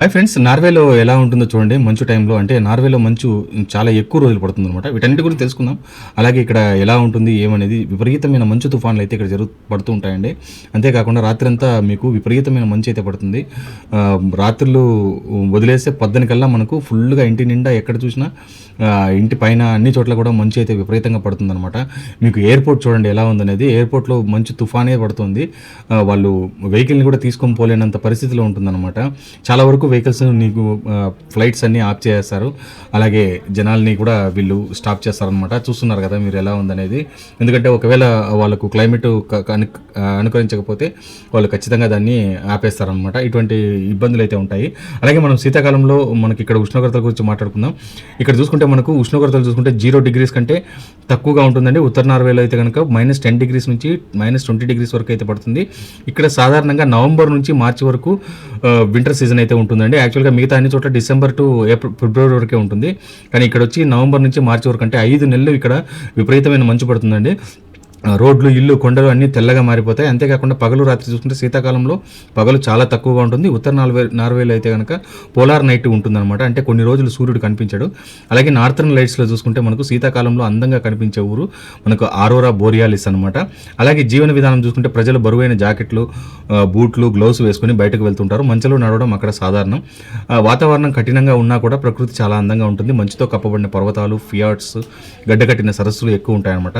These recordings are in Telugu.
హాయ్ ఫ్రెండ్స్, నార్వేలో ఎలా ఉంటుందో చూడండి. మంచు టైంలో అంటే నార్వేలో మంచు చాలా ఎక్కువ రోజులు పడుతుందనమాట. వీటన్నిటి గురించి తెలుసుకుందాం. అలాగే ఇక్కడ ఎలా ఉంటుంది ఏమనేది, విపరీతమైన మంచు తుఫాన్లు అయితే ఇక్కడ పడుతూ ఉంటాయండి. అంతేకాకుండా రాత్రంతా మీకు విపరీతమైన మంచు అయితే పడుతుంది. రాత్రులు వదిలేస్తే పొద్దునకల్లా మనకు ఫుల్గా ఇంటి నిండా ఎక్కడ చూసినా ఇంటి పైన అన్ని చోట్ల కూడా మంచు అయితే విపరీతంగా పడుతుందన్నమాట. మీకు ఎయిర్పోర్ట్ చూడండి ఎలా ఉందనేది. ఎయిర్పోర్ట్లో మంచు తుఫానే పడుతుంది. వాళ్ళు వెహికల్ని కూడా తీసుకొని పోలేనంత పరిస్థితిలో ఉంటుందన్నమాట. చాలా వరకు వెహికల్స్ నీకు ఫ్లైట్స్ అన్నీ ఆఫ్ చేస్తారు. అలాగే జనాల్ని కూడా వీళ్ళు స్టాప్ చేస్తారనమాట. చూస్తున్నారు కదా మీరు ఎలా ఉందనేది. ఎందుకంటే ఒకవేళ వాళ్ళకు క్లైమేట్ అనుకరించకపోతే వాళ్ళు ఖచ్చితంగా దాన్ని ఆపేస్తారనమాట. ఇటువంటి ఇబ్బందులు అయితే ఉంటాయి. అలాగే మనం శీతాకాలంలో మనకి ఇక్కడ ఉష్ణోగ్రతల గురించి మాట్లాడుకుందాం. ఇక్కడ చూసుకుంటే మనకు ఉష్ణోగ్రతలు చూసుకుంటే 0 డిగ్రీస్ కంటే తక్కువగా ఉంటుందండి. ఉత్తర నార్వేలో అయితే కనుక -10 డిగ్రీస్ నుంచి -20 డిగ్రీస్ వరకు అయితే పడుతుంది. ఇక్కడ సాధారణంగా నవంబర్ నుంచి మార్చి వరకు వింటర్ సీజన్ అయితే ఉంటుందండి. యాక్చువల్గా మిగతా అన్ని చోట్ల డిసెంబర్ టు ఫిబ్రవరి వరకే ఉంటుంది. కానీ ఇక్కడ వచ్చి నవంబర్ నుంచి మార్చి వరకు అంటే 5 నెలలు ఇక్కడ విపరీతమైన మంచు పడుతుందండి. రోడ్లు, ఇల్లు, కొండలు అన్నీ తెల్లగా మారిపోతాయి. అంతేకాకుండా పగలు రాత్రి చూసుకుంటే శీతాకాలంలో పగలు చాలా తక్కువగా ఉంటుంది. ఉత్తర నార్వేలో అయితే కనుక పోలార్ నైట్ ఉంటుందన్నమాట. అంటే కొన్ని రోజులు సూర్యుడు కనిపించాడు. అలాగే నార్థర్న్ లైట్స్లో చూసుకుంటే మనకు శీతాకాలంలో అందంగా కనిపించే ఊరు మనకు ఆరోరా బోరియాలిస్ అనమాట. అలాగే జీవన విధానం చూసుకుంటే ప్రజలు బరువైన జాకెట్లు, బూట్లు, గ్లౌస్ వేసుకొని బయటకు వెళ్తుంటారు. మంచులో నడవడం అక్కడ సాధారణం. వాతావరణం కఠినంగా ఉన్నా కూడా ప్రకృతి చాలా అందంగా ఉంటుంది. మంచుతో కప్పబడిన పర్వతాలు, ఫియాట్స్, గడ్డకట్టిన సరస్సులు ఎక్కువ ఉంటాయన్నమాట.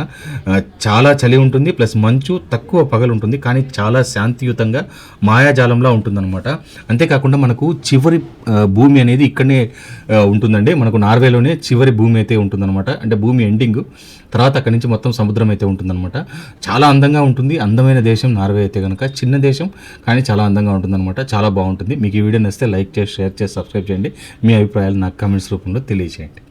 చాలా చలి ఉంటుంది, ప్లస్ మంచు తక్కువ పగలు ఉంటుంది, కానీ చాలా శాంతియుతంగా మాయాజాలంలా ఉంటుందన్నమాట. అంతేకాకుండా మనకు చివరి భూమి అనేది ఇక్కడనే ఉంటుందండి. మనకు నార్వేలోనే చివరి భూమి అయితే ఉంటుందన్నమాట. అంటే భూమి ఎండింగ్ తర్వాత అక్కడి నుంచి మొత్తం సముద్రం అయితే ఉంటుందన్నమాట. చాలా అందంగా ఉంటుంది. అందమైన దేశం నార్వే అయితే కనుక. చిన్న దేశం కానీ చాలా అందంగా ఉంటుందన్నమాట. చాలా బాగుంటుంది. మీకు ఈ వీడియో నచ్చితే లైక్ చేసి, షేర్ చేసి, సబ్స్క్రైబ్ చేయండి. మీ అభిప్రాయాలు నాకు కామెంట్స్ రూపంలో తెలియజేయండి.